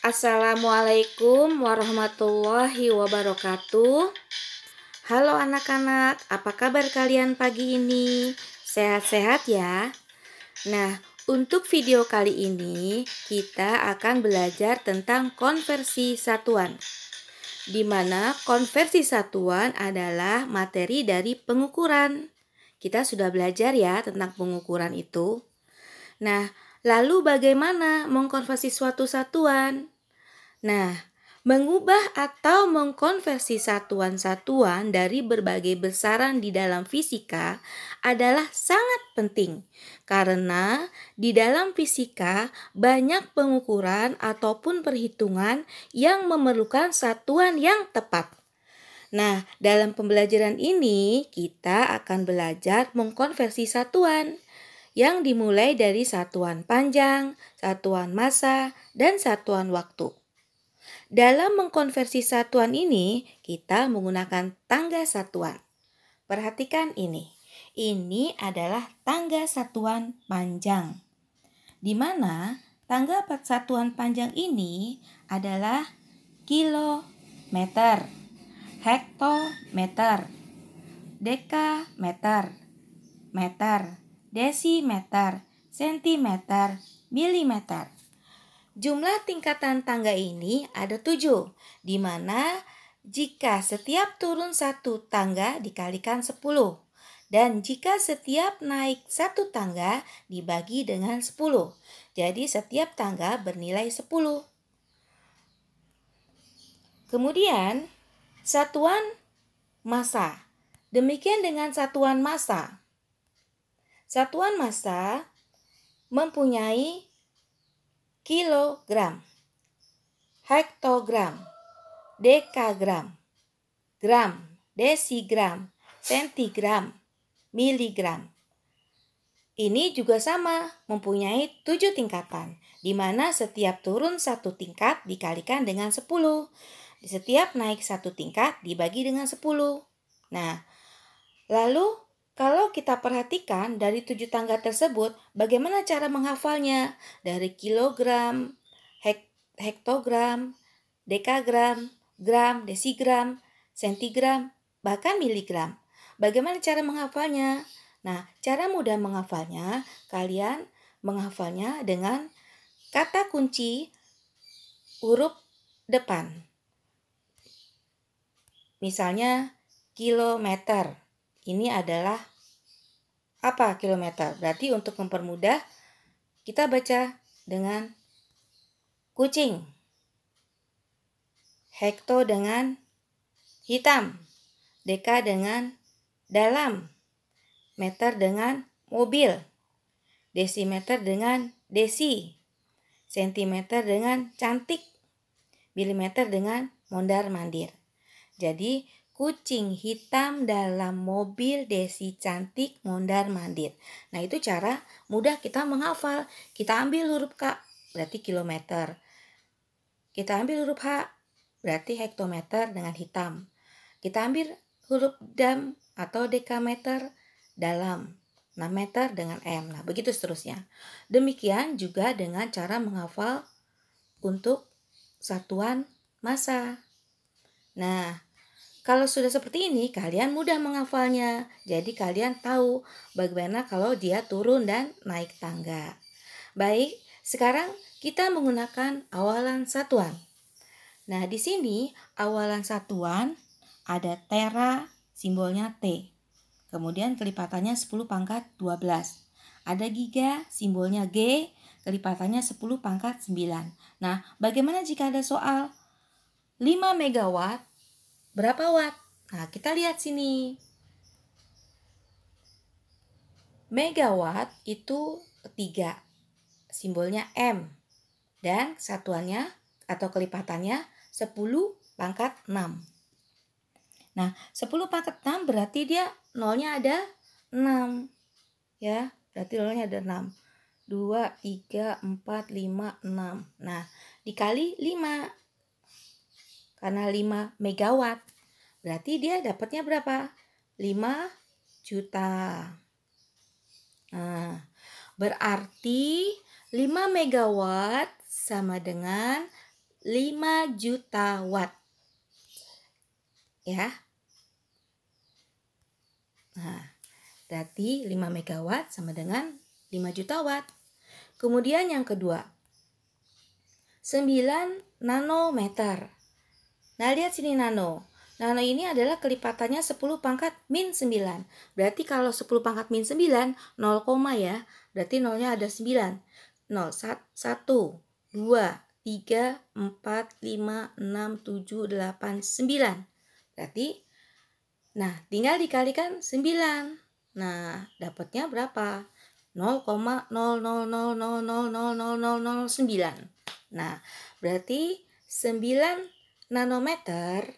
Assalamualaikum warahmatullahi wabarakatuh. Halo anak-anak, apa kabar kalian pagi ini? Sehat-sehat ya? Nah, untuk video kali ini kita akan belajar tentang konversi satuan, di mana konversi satuan adalah materi dari pengukuran. Kita sudah belajar ya tentang pengukuran itu. Nah, lalu bagaimana mengkonversi suatu satuan? Nah, mengubah atau mengkonversi satuan-satuan dari berbagai besaran di dalam fisika adalah sangat penting karena di dalam fisika banyak pengukuran ataupun perhitungan yang memerlukan satuan yang tepat. Nah, dalam pembelajaran ini kita akan belajar mengkonversi satuan yang dimulai dari satuan panjang, satuan massa, dan satuan waktu. Dalam mengkonversi satuan ini, kita menggunakan tangga satuan. Perhatikan ini. Ini adalah tangga satuan panjang, di mana tangga satuan panjang ini adalah kilometer, hektometer, dekameter, meter, desimeter, sentimeter, milimeter. Jumlah tingkatan tangga ini ada 7, di mana jika setiap turun satu tangga dikalikan 10, dan jika setiap naik satu tangga dibagi dengan 10. Jadi setiap tangga bernilai 10. Kemudian satuan massa. Demikian dengan satuan massa. Satuan massa mempunyai kilogram, hektogram, dekagram, gram, desigram, sentigram, miligram. Ini juga sama, mempunyai 7 tingkatan, di mana setiap turun satu tingkat dikalikan dengan 10. Setiap naik satu tingkat dibagi dengan 10. Nah, lalu kalau kita perhatikan dari 7 tangga tersebut, bagaimana cara menghafalnya? Dari kilogram, hektogram, dekagram, gram, desigram, sentigram, bahkan miligram. Bagaimana cara menghafalnya? Nah, cara mudah menghafalnya, kalian menghafalnya dengan kata kunci huruf depan. Misalnya kilometer. Ini adalah apa kilometer? Berarti untuk mempermudah kita baca dengan kucing. Hekto dengan hitam. Deka dengan dalam. Meter dengan mobil. Desimeter dengan desi. Sentimeter dengan cantik. Milimeter dengan mondar-mandir. Jadi kucing hitam dalam mobil, desi cantik, mondar-mandir. Nah, itu cara mudah kita menghafal. Kita ambil huruf K, berarti kilometer. Kita ambil huruf H, berarti hektometer dengan hitam. Kita ambil huruf dam atau dekameter, dalam. Nah, meter dengan M. Nah, begitu seterusnya. Demikian juga dengan cara menghafal untuk satuan massa. Nah, kalau sudah seperti ini, kalian mudah menghafalnya. Jadi kalian tahu bagaimana kalau dia turun dan naik tangga. Baik, sekarang kita menggunakan awalan satuan. Nah, di sini awalan satuan ada tera, simbolnya T. Kemudian kelipatannya 10 pangkat 12. Ada giga, simbolnya G, kelipatannya 10 pangkat 9. Nah, bagaimana jika ada soal 5 megawatt berapa watt? Nah, kita lihat sini. Megawatt itu 3. Simbolnya M. Dan satuannya atau kelipatannya 10 pangkat 6. Nah, 10 pangkat 6 berarti dia nolnya ada 6. Ya, berarti nolnya ada 6. 2, 3, 4, 5, 6. Nah, dikali 5. Karena 5 megawatt. Berarti dia dapatnya berapa? 5 juta. Nah, berarti 5 megawatt sama dengan 5 juta watt. Ya. Nah, berarti 5 megawatt sama dengan 5 juta watt. Kemudian yang kedua, 9 nanometer. Nah, lihat sini nano. Nano ini adalah kelipatannya 10 pangkat min 9. Berarti kalau 10 pangkat min 9, 0, ya. Berarti nolnya ada 9. 0, 1, 2, 3, 4, 5, 6, 7, 8, 9. Berarti, nah tinggal dikalikan 9. Nah, dapatnya berapa? 0,000000009. Nah, berarti 9 nanometer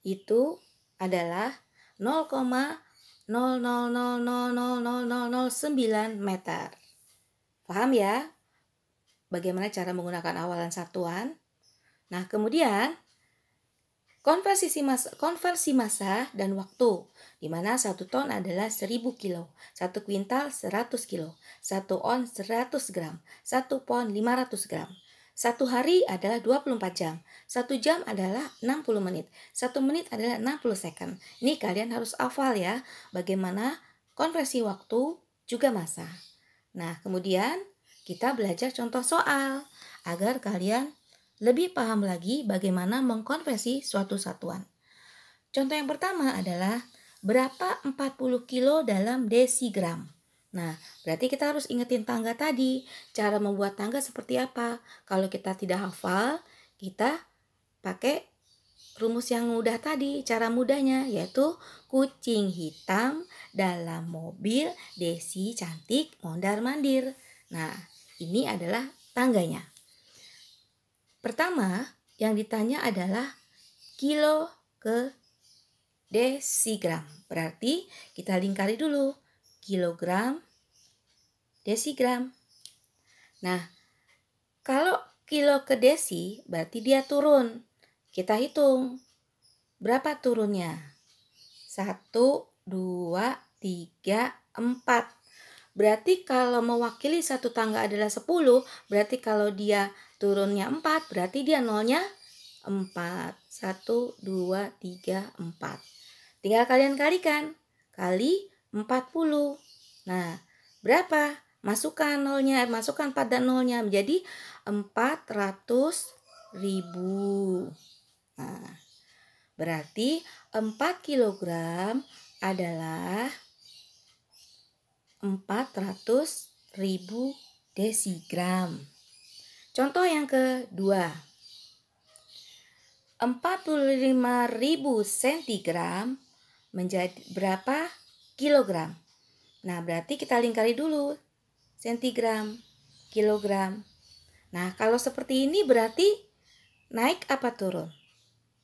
itu adalah 0,0000009 meter. Paham ya? Bagaimana cara menggunakan awalan satuan? Nah, kemudian konversi massa dan waktu, di mana 1 ton adalah 1000 kilo, 1 kuintal 100 kilo, 1 on 100 gram, 1 pon 500 gram. 1 hari adalah 24 jam, 1 jam adalah 60 menit, 1 menit adalah 60 second. Ini kalian harus hafal ya, bagaimana konversi waktu juga massa. Nah, kemudian kita belajar contoh soal, agar kalian lebih paham lagi bagaimana mengkonversi suatu satuan. Contoh yang pertama adalah berapa 40 kilo dalam desigram. Nah, berarti kita harus ingetin tangga tadi. Cara membuat tangga seperti apa? Kalau kita tidak hafal, kita pakai rumus yang mudah tadi. Cara mudahnya yaitu kucing hitam dalam mobil, Desi cantik mondar-mandir. Nah, ini adalah tangganya. Pertama, yang ditanya adalah kilo ke desigram. Berarti kita lingkari dulu. Kilogram, desigram. Nah, kalau kilo ke desi, berarti dia turun. Kita hitung. Berapa turunnya? 1, 2, 3, 4. Berarti kalau mewakili satu tangga adalah 10, berarti kalau dia turunnya 4, berarti dia nolnya 4. 1, 2, 3, 4. Tinggal kalian kalikan. Kali 40. Nah, berapa? Masukkan nolnya, masukkan 4 dan nolnya menjadi 400.000. Nah, berarti 4 kilogram adalah 400.000 desigram. Contoh yang kedua, 45.000 sentigram menjadi berapa kilogram? Nah, berarti kita lingkari dulu. Sentigram, kilogram. Nah, kalau seperti ini berarti naik apa turun?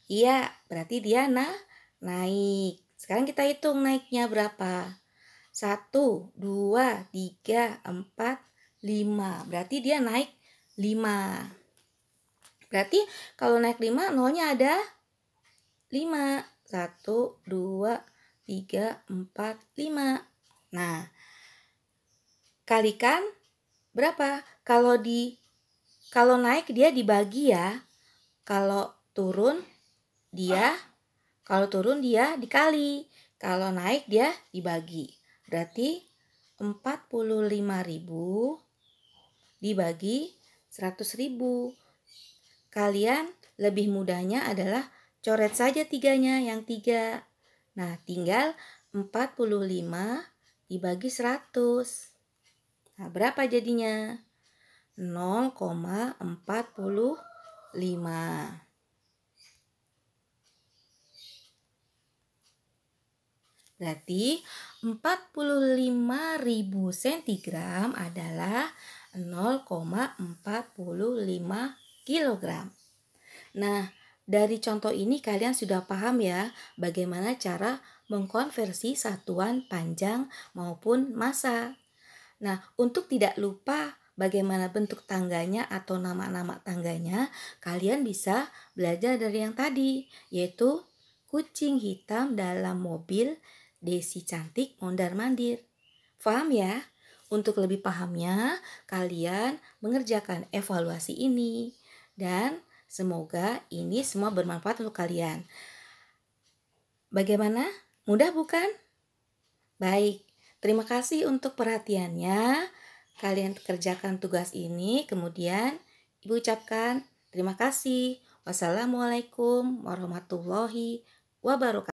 Iya, berarti dia naik. Sekarang kita hitung naiknya berapa? 1, 2, 3, 4, 5. Berarti dia naik 5. Berarti kalau naik 5, nolnya ada 5. 1, 2, 3, 4, 5. Nah, kalikan berapa? Kalau naik dia dibagi ya. Kalau turun dia dikali. Kalau naik dia dibagi. Berarti 45.000 dibagi 100.000. Kalian lebih mudahnya adalah coret saja tiganya, yang 3. Nah, tinggal 45 dibagi 100. Nah, berapa jadinya? 0,45. Berarti 45.000 sentigram adalah 0,45 kilogram. Nah, dari contoh ini kalian sudah paham ya bagaimana cara mengkonversi satuan panjang maupun massa. Nah, untuk tidak lupa bagaimana bentuk tangganya atau nama-nama tangganya, kalian bisa belajar dari yang tadi, yaitu kucing hitam dalam mobil, Desi cantik mondar-mandir. Paham ya? Untuk lebih pahamnya, kalian mengerjakan evaluasi ini. Dan Semoga ini semua bermanfaat untuk kalian. Bagaimana? Mudah bukan? Baik, terima kasih untuk perhatiannya. Kalian kerjakan tugas ini, kemudian Ibu ucapkan terima kasih. Wassalamualaikum warahmatullahi wabarakatuh.